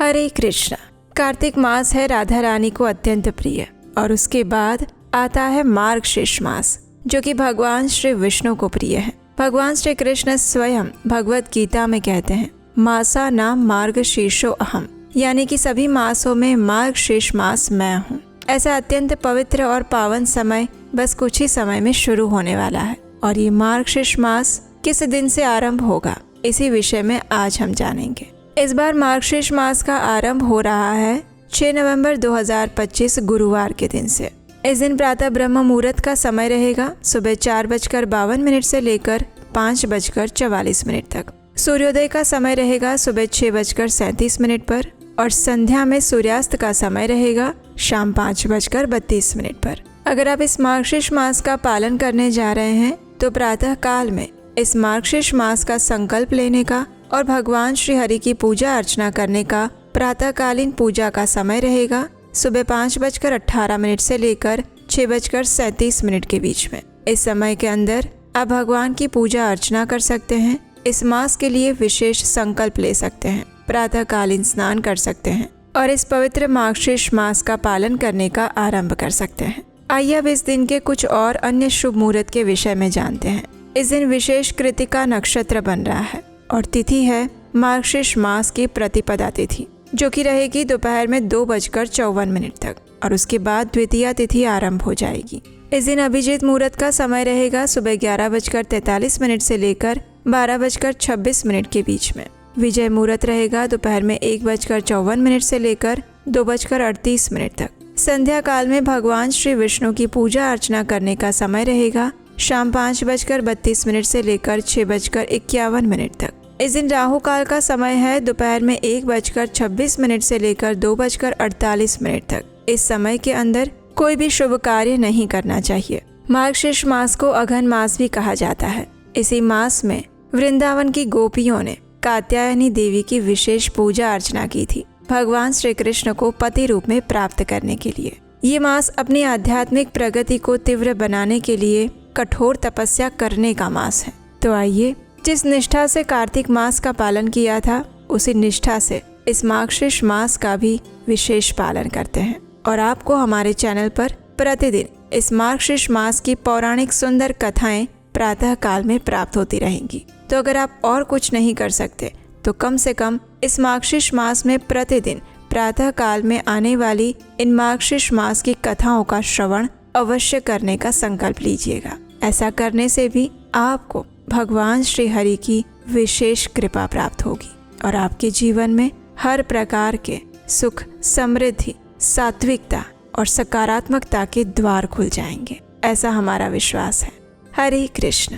हरे कृष्णा। कार्तिक मास है राधा रानी को अत्यंत प्रिय और उसके बाद आता है मार्गशीर्ष मास जो कि भगवान श्री विष्णु को प्रिय है। भगवान श्री कृष्ण स्वयं भगवत गीता में कहते हैं मासा नाम मार्गशीर्षो अहम, यानी कि सभी मासों में मार्गशीर्ष मास मैं हूँ। ऐसा अत्यंत पवित्र और पावन समय बस कुछ ही समय में शुरू होने वाला है और ये मार्गशीर्ष मास किस दिन से आरंभ होगा इसी विषय में आज हम जानेंगे। इस बार मार्गशीर्ष मास का आरंभ हो रहा है 6 नवंबर 2025 गुरुवार के दिन से। इस दिन प्रातः ब्रह्म मुहूर्त का समय रहेगा सुबह 4:52 से लेकर 5:44 तक। सूर्योदय का समय रहेगा सुबह 6:37 पर और संध्या में सूर्यास्त का समय रहेगा शाम 5:32 पर। अगर आप इस मार्गशीर्ष मास का पालन करने जा रहे हैं तो प्रातः काल में इस मार्गशीर्ष मास का संकल्प लेने का और भगवान श्री हरि की पूजा अर्चना करने का प्रातःकालीन पूजा का समय रहेगा सुबह 5:18 से लेकर 6:37 के बीच में। इस समय के अंदर आप भगवान की पूजा अर्चना कर सकते हैं। इस मास के लिए विशेष संकल्प ले सकते हैं, प्रातःकालीन स्नान कर सकते हैं और इस पवित्र मार्गशीर्ष मास का पालन करने का आरंभ कर सकते हैं। आइए अब इस दिन के कुछ और अन्य शुभ मुहूर्त के विषय में जानते हैं। इस दिन विशेष कृतिका नक्षत्र बन रहा है और तिथि है मार्गशीर्ष मास की प्रतिपदा तिथि जो कि रहेगी दोपहर में 2:54 तक और उसके बाद द्वितीया तिथि आरंभ हो जाएगी। इस दिन अभिजीत मुहूर्त का समय रहेगा सुबह 11:43 से लेकर 12:26 के बीच में। विजय मुहूर्त रहेगा दोपहर में 1:54 से लेकर 2:38 तक। संध्या काल में भगवान श्री विष्णु की पूजा अर्चना करने का समय रहेगा शाम 5:32 से लेकर 6:51 तक। इस दिन राहु काल का समय है दोपहर में 1:26 से लेकर 2:48 तक। इस समय के अंदर कोई भी शुभ कार्य नहीं करना चाहिए। मार्गशीर्ष मास को अघन मास भी कहा जाता है। इसी मास में वृंदावन की गोपियों ने कात्यायनी देवी की विशेष पूजा अर्चना की थी भगवान श्री कृष्ण को पति रूप में प्राप्त करने के लिए। ये मास अपनी आध्यात्मिक प्रगति को तीव्र बनाने के लिए कठोर तपस्या करने का मास है। तो आइए जिस निष्ठा से कार्तिक मास का पालन किया था उसी निष्ठा से इस मार्गशीर्ष मास का भी विशेष पालन करते हैं और आपको हमारे चैनल पर प्रतिदिन इस मार्गशीर्ष मास की पौराणिक सुंदर कथाएं प्रातः काल में प्राप्त होती रहेंगी। तो अगर आप और कुछ नहीं कर सकते तो कम से कम इस मार्गशीर्ष मास में प्रतिदिन प्रातः काल में आने वाली इन मार्गशीर्ष मास की कथाओं का श्रवण अवश्य करने का संकल्प लीजिएगा। ऐसा करने से भी आपको भगवान श्री हरि की विशेष कृपा प्राप्त होगी और आपके जीवन में हर प्रकार के सुख, समृद्धि, सात्विकता और सकारात्मकता के द्वार खुल जाएंगे। ऐसा हमारा विश्वास है। हरे कृष्ण।